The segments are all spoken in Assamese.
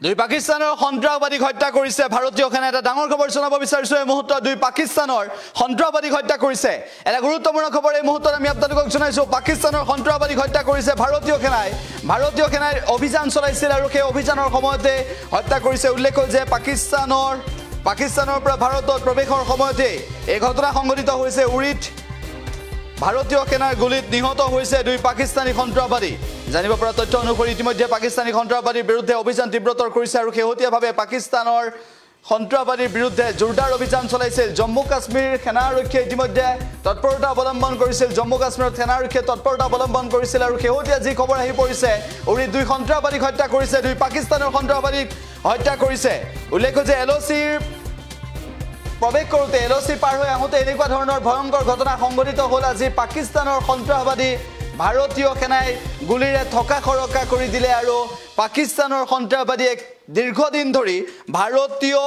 দুই পাকিস্তানৰ সন্ত্ৰাসবাদীক হত্যা কৰিছে ভাৰতীয় সেনাই এটা ডাঙৰ খবৰ জনাব বিচাৰিছো এই মুহূৰ্তত দুই পাকিস্তানৰ সন্ত্ৰাসবাদীক হত্যা কৰিছে এটা গুৰুত্বপূৰ্ণ খবৰ এই মুহূৰ্তত আমি আপোনালোকক জনাইছো পাকিস্তানৰ সন্ত্ৰাসবাদীক হত্যা কৰিছে ভাৰতীয় সেনাই অভিযান চলাইছিল আৰু সেই অভিযানৰ সময়তে হত্যা কৰিছে উল্লেখ যে পাকিস্তানৰ পৰা ভাৰতত প্ৰৱেশৰ সময়তে এই ঘটনা সংঘটিত হৈছে উৰিত ভাৰতীয় সেনাৰ গুলিত নিহত হৈছে দুই পাকিস্তানী সন্ত্ৰাসবাদী জানিব পৰা তথ্য অনুসৰি ইতিমধ্যে পাকিস্তানী সন্ত্ৰাসবাদীৰ বিৰুদ্ধে অভিযান তীব্ৰতৰ কৰিছে আৰু শেহতীয়াভাৱে পাকিস্তানৰ সন্ত্ৰাসবাদীৰ বিৰুদ্ধে জোৰদাৰ অভিযান চলাইছিল জম্মু কাশ্মীৰ সেনা আৰক্ষীয়ে ইতিমধ্যে তৎপৰতা অৱলম্বন কৰিছিল জম্মু কাশ্মীৰত সেনা আৰক্ষীয়ে তৎপৰতা অৱলম্বন কৰিছিল আৰু শেহতীয়া যি খবৰ আহি পৰিছে উৰি দুই সন্ত্ৰাসবাদীক হত্যা কৰিছে দুই পাকিস্তানৰ সন্ত্ৰাসবাদীক হত্যা কৰিছে উল্লেখ যে এলঅচিৰ প্ৰৱেশ কৰোতে এলঅচি পাৰ হৈ আহোতে এনেকুৱা ধৰণৰ ভয়ংকৰ ঘটনা সংঘটিত হ'ল আজি পাকিস্তানৰ সন্ত্ৰাসবাদী ভাৰতীয় সেনাই গুলিৰে থকা খৰকা কৰি দিলে আৰু পাকিস্তানৰ সন্ত্ৰাসবাদীয়ে দীৰ্ঘদিন ধৰি ভাৰতীয়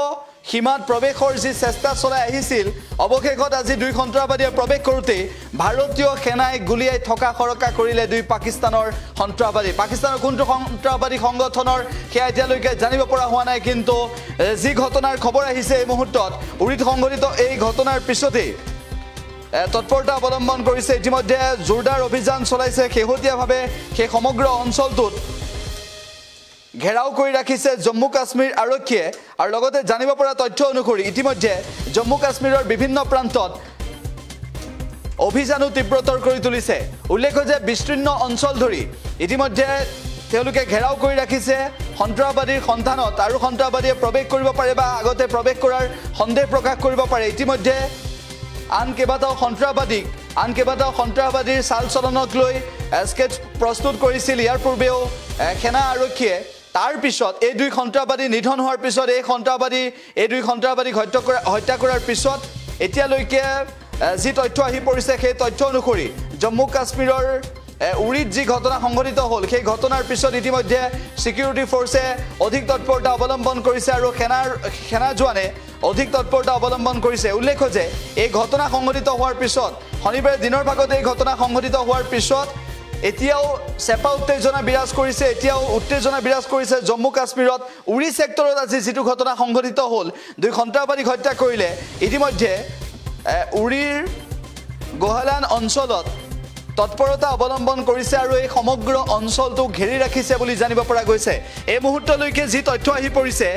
সীমাত প্ৰৱেশৰ যি চেষ্টা চলাই আহিছিল অৱশেষত আজি দুই সন্ত্ৰাসবাদীয়ে প্ৰৱেশ কৰোতে ভাৰতীয় সেনাই গুলিয়াই থকা খৰকা কৰিলে দুই পাকিস্তানৰ সন্ত্ৰাসবাদী পাকিস্তানৰ কোনটো সন্ত্ৰাসবাদী সংগঠনৰ সেয়া এতিয়ালৈকে জানিব পৰা হোৱা নাই কিন্তু যি ঘটনাৰ খবৰ আহিছে এই মুহূৰ্তত উৰিত সংঘটিত এই ঘটনাৰ পিছতে তৎপৰতা অৱলম্বন কৰিছে ইতিমধ্যে জোৰদাৰ অভিযান চলাইছে শেহতীয়াভাৱে সেই সমগ্ৰ অঞ্চলটোত ঘেৰাও কৰি ৰাখিছে জম্মু কাশ্মীৰ আৰক্ষীয়ে আৰু লগতে জানিব পৰা তথ্য অনুসৰি ইতিমধ্যে জম্মু কাশ্মীৰৰ বিভিন্ন প্ৰান্তত অভিযানো তীব্ৰতৰ কৰি তুলিছে উল্লেখ যে বিস্তীৰ্ণ অঞ্চল ধৰি ইতিমধ্যে তেওঁলোকে ঘেৰাও কৰি ৰাখিছে সন্ত্ৰাসবাদীৰ সন্ধানত আৰু সন্ত্ৰাসবাদীয়ে প্ৰৱেশ কৰিব পাৰে বা আগতে প্ৰৱেশ কৰাৰ সন্দেহ প্ৰকাশ কৰিব পাৰে ইতিমধ্যে আন কেইবাটাও সন্ত্ৰাসবাদীৰ চাল চলনক লৈ স্কেচ প্ৰস্তুত কৰিছিল ইয়াৰ পূৰ্বেও সেনা আৰক্ষীয়ে তাৰ পিছত এই দুই সন্ত্ৰাসবাদী নিধন হোৱাৰ পিছত এই দুই সন্ত্ৰাসবাদীক হত্যা কৰাৰ পিছত এতিয়ালৈকে যি তথ্য আহি পৰিছে সেই তথ্য অনুসৰি জম্মু কাশ্মীৰৰ উৰিত যি ঘটনা সংঘটিত হ'ল সেই ঘটনাৰ পিছত ইতিমধ্যে সিকিউৰিটি ফৰ্চে অধিক তৎপৰতা অৱলম্বন কৰিছে আৰু সেনা জোৱানে অধিক তৎপৰতা অৱলম্বন কৰিছে উল্লেখ যে এই ঘটনা সংঘটিত হোৱাৰ পিছত শনিবাৰে দিনৰ ভাগতে এই ঘটনা সংঘটিত হোৱাৰ পিছত এতিয়াও চেপা উত্তেজনা বিৰাজ কৰিছে জম্মু কাশ্মীৰত উৰি সেক্টৰত আজি যিটো ঘটনা সংঘটিত হ'ল দুই সন্ত্ৰাসবাদীক হত্যা কৰিলে ইতিমধ্যে উৰিৰ গোহালান অঞ্চলত তৎপৰতা অৱলম্বন কৰিছে আৰু এই সমগ্ৰ অঞ্চলটো ঘেৰি ৰাখিছে বুলি জানিব পৰা গৈছে এই মুহূৰ্তলৈকে যি তথ্য আহি পৰিছে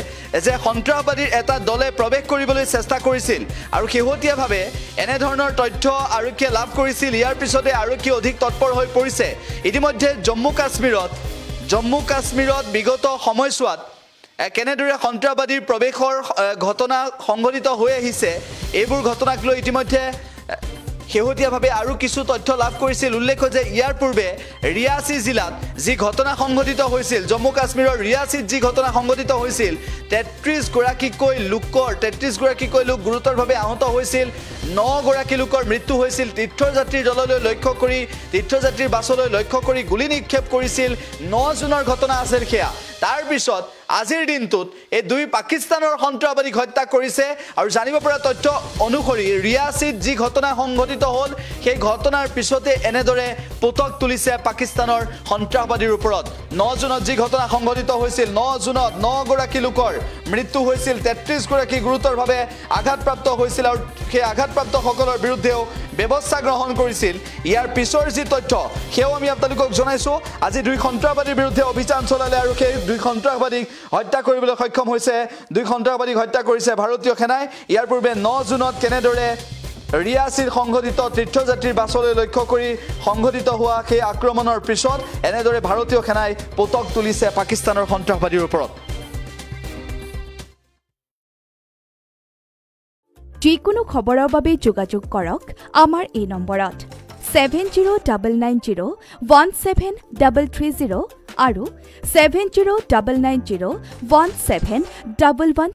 যে সন্ত্ৰাসবাদীৰ এটা দলে প্ৰৱেশ কৰিবলৈ চেষ্টা কৰিছিল আৰু শেহতীয়াভাৱে এনে ধৰণৰ তথ্য আৰক্ষীয়ে লাভ কৰিছিল ইয়াৰ পিছতে আৰক্ষী অধিক তৎপৰ হৈ পৰিছে ইতিমধ্যে জম্মু কাশ্মীৰত বিগত সময়ছোৱাত কেনেদৰে সন্ত্ৰাসবাদীৰ প্ৰৱেশৰ ঘটনা সংঘটিত হৈ আহিছে এইবোৰ ঘটনাক লৈ ইতিমধ্যে শেহতীয়াভাৱে আৰু কিছু তথ্য লাভ কৰিছিল উল্লেখ যে ইয়াৰ পূৰ্বে ৰিয়াসী জিলাত যি ঘটনা সংঘটিত হৈছিল জম্মু কাশ্মীৰৰ ৰিয়াসীত যি ঘটনা সংঘটিত হৈছিল 33 গৰাকীকৈ লোক গুৰুতৰভাৱে আহত হৈছিল 9 গৰাকী লোকৰ মৃত্যু হৈছিল তীৰ্থযাত্ৰীৰ দললৈ লক্ষ্য কৰি তীৰ্থযাত্ৰীৰ বাছলৈ লক্ষ্য কৰি গুলি নিক্ষেপ কৰিছিল 9 জুনৰ ঘটনা আছিল সেয়া তাৰ পিছত আজিৰ দিনটোত এই দুই পাকিস্তানৰ সন্ত্ৰাসবাদীক হত্যা কৰিছে আৰু জানিব পৰা তথ্য অনুসৰি ৰিয়াসীত যি ঘটনা সংঘটিত হ'ল সেই ঘটনাৰ পিছতে এনেদৰে পুতক তুলিছে পাকিস্তানৰ সন্ত্ৰাসবাদীৰ ওপৰত 9 জুনত যি ঘটনা সংঘটিত হৈছিল 9 জুনত 9 গৰাকী লোকৰ মৃত্যু হৈছিল 33 গৰাকী গুৰুতৰভাৱে আঘাতপ্ৰাপ্ত হৈছিল আৰু সেই আঘাতপ্ৰাপ্তসকলৰ বিৰুদ্ধেও ব্যৱস্থা গ্ৰহণ কৰিছিল ইয়াৰ পিছৰ যি তথ্য সেও আমি আপোনালোকক জনাইছো আজি দুই সন্ত্ৰাসবাদীৰ বিৰুদ্ধে অভিযান চলালে আৰু সেই দুই সন্ত্ৰাসবাদীক হত্যা কৰিবলৈ সক্ষম হৈছে দুই সন্ত্ৰাসবাদীক হত্যা কৰিছে ভাৰতীয় সেনাই ইয়াৰ পূৰ্বে 9 জুনত কেনেদৰে ৰিয়াসীৰ সংঘটিত তীৰ্থযাত্ৰীৰ বাছলৈ লক্ষ্য কৰি সংঘটিত হোৱা সেই আক্ৰমণৰ পিছত এনেদৰে ভাৰতীয় সেনাই পুতক তুলিছে পাকিস্তানৰ সন্ত্ৰাসবাদীৰ ওপৰত যিকোনো খবৰৰ বাবে যোগাযোগ কৰক আমাৰ এই নম্বৰত 7099017330 আৰু 7099017111